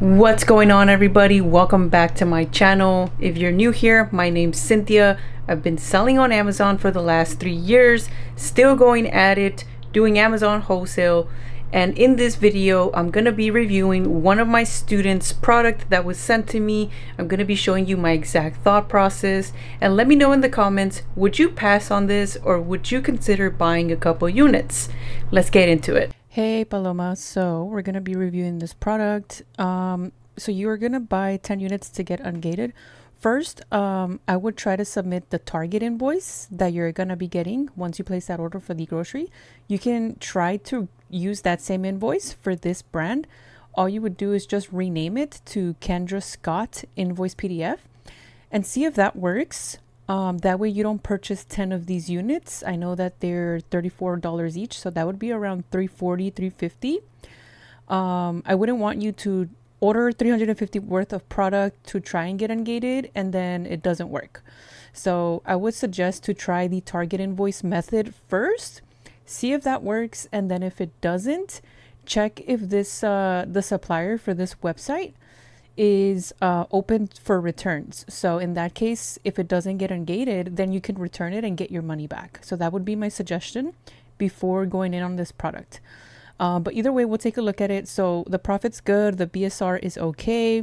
What's going on, everybody? Welcome back to my channel. If you're new here, my name's Cynthia. I've been selling on Amazon for the last 3 years, still going at it, doing Amazon wholesale. And in this video, I'm going to be reviewing one of my students' product that was sent to me. I'm going to be showing you my exact thought process. And let me know in the comments, would you pass on this or would you consider buying a couple units? Let's get into it. Hey Paloma, so we're going to be reviewing this product. So you are going to buy 10 units to get ungated. First, I would try to submit the target invoice that you're going to be getting once you place that order for the grocery. You can try to use that same invoice for this brand. All you would do is just rename it to Kendra Scott Invoice PDF and see if that works. That way you don't purchase 10 of these units. I know that they're $34 each, so that would be around $340, $350. I wouldn't want you to order $350 worth of product to try and get ungated and then it doesn't work. So I would suggest to try the target invoice method first, see if that works, and then if it doesn't, check if this the supplier for this website is open for returns. So in that case, if it doesn't get ungated, then you can return it and get your money back. So that would be my suggestion before going in on this product. But either way, we'll take a look at it. So the profit's good, the BSR is okay,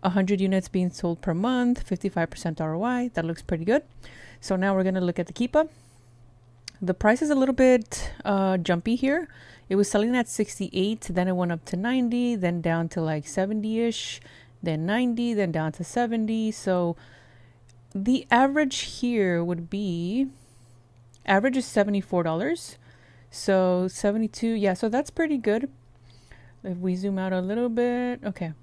100 units being sold per month, 55% ROI. That looks pretty good. So now we're going to look at the Keepa. The price is a little bit jumpy here. It was selling at 68, then it went up to 90, then down to like 70-ish, then 90, then down to 70. So the average here would be, average is $74. So 72, yeah, so that's pretty good. If we zoom out a little bit, okay.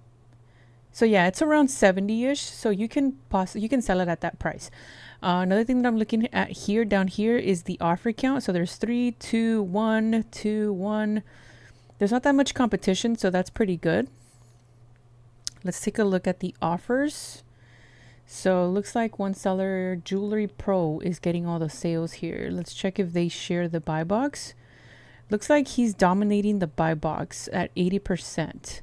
So yeah, it's around 70-ish. So you can sell it at that price. Another thing that I'm looking at here, down here, is the offer count. So there's 3, 2, 1, 2, 1. There's not that much competition, so that's pretty good. Let's take a look at the offers. So it looks like one seller, Jewelry Pro, is getting all the sales here. Let's check if they share the buy box. Looks like he's dominating the buy box at 80%.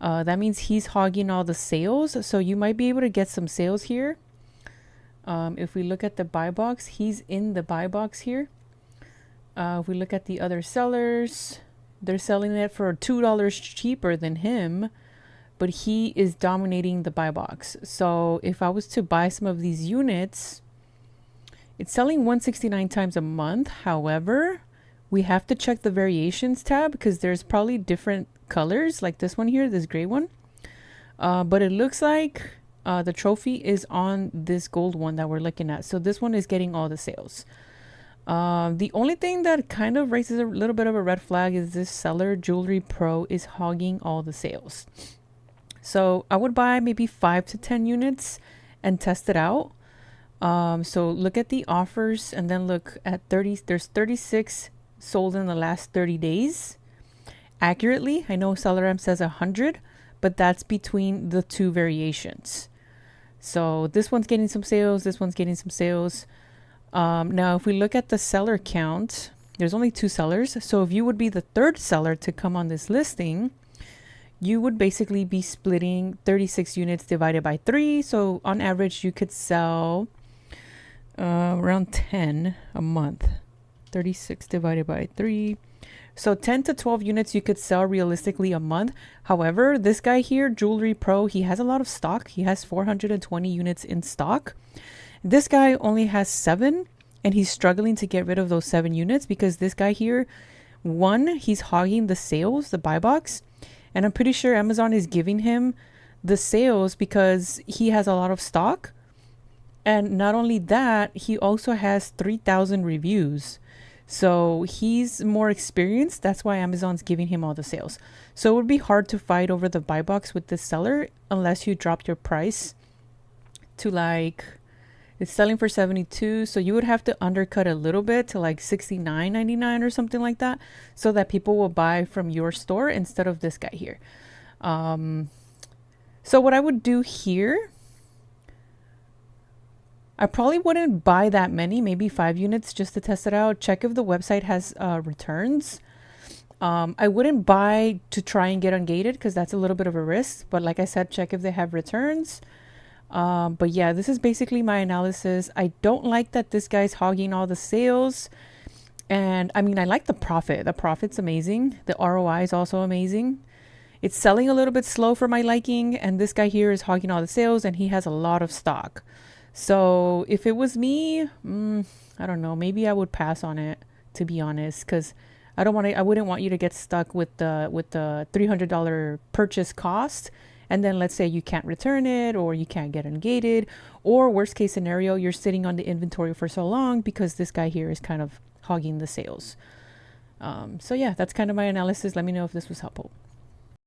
That means he's hogging all the sales. So you might be able to get some sales here. If we look at the buy box, he's in the buy box here. If we look at the other sellers, they're selling it for $2 cheaper than him, but he is dominating the buy box. So if I was to buy some of these units, it's selling 169 times a month. However, we have to check the variations tab because there's probably different colors like this one here, this gray one. But it looks like the trophy is on this gold one that we're looking at. So this one is getting all the sales. The only thing that kind of raises a little bit of a red flag is this seller, Jewelry Pro, is hogging all the sales. So I would buy maybe 5 to 10 units and test it out. So look at the offers and then look at 30. There's 36 sold in the last 30 days. Accurately, I know SellerAmp says 100, but that's between the two variations. So this one's getting some sales, this one's getting some sales. Now, if we look at the seller count, there's only 2 sellers. So if you would be the third seller to come on this listing, you would basically be splitting 36 units divided by 3. So on average, you could sell around 10 a month. 36 divided by 3. So 10 to 12 units you could sell realistically a month. However, this guy here, Jewelry Pro, he has a lot of stock. He has 420 units in stock. This guy only has 7, and he's struggling to get rid of those 7 units because this guy here, one, he's hogging the sales, the buy box. And I'm pretty sure Amazon is giving him the sales because he has a lot of stock. And not only that, he also has 3,000 reviews. So he's more experienced. That's why Amazon's giving him all the sales. So it would be hard to fight over the buy box with this seller unless you dropped your price to like, it's selling for 72. So you would have to undercut a little bit to like $69.99 or something like that, so that people will buy from your store instead of this guy here. So what I would do here, I probably wouldn't buy that many, maybe 5 units just to test it out. Check if the website has returns. I wouldn't buy to try and get ungated because that's a little bit of a risk. But like I said, check if they have returns. But yeah, this is basically my analysis. I don't like that this guy's hogging all the sales. And I mean, I like the profit. The profit's amazing. The ROI is also amazing. It's selling a little bit slow for my liking. And this guy here is hogging all the sales and he has a lot of stock. So if it was me, I don't know, maybe I would pass on it, to be honest, because I wouldn't want you to get stuck with the $300 purchase cost. And then let's say you can't return it or you can't get ungated, or worst case scenario, you're sitting on the inventory for so long because this guy here is kind of hogging the sales. So yeah, that's kind of my analysis. Let me know if this was helpful.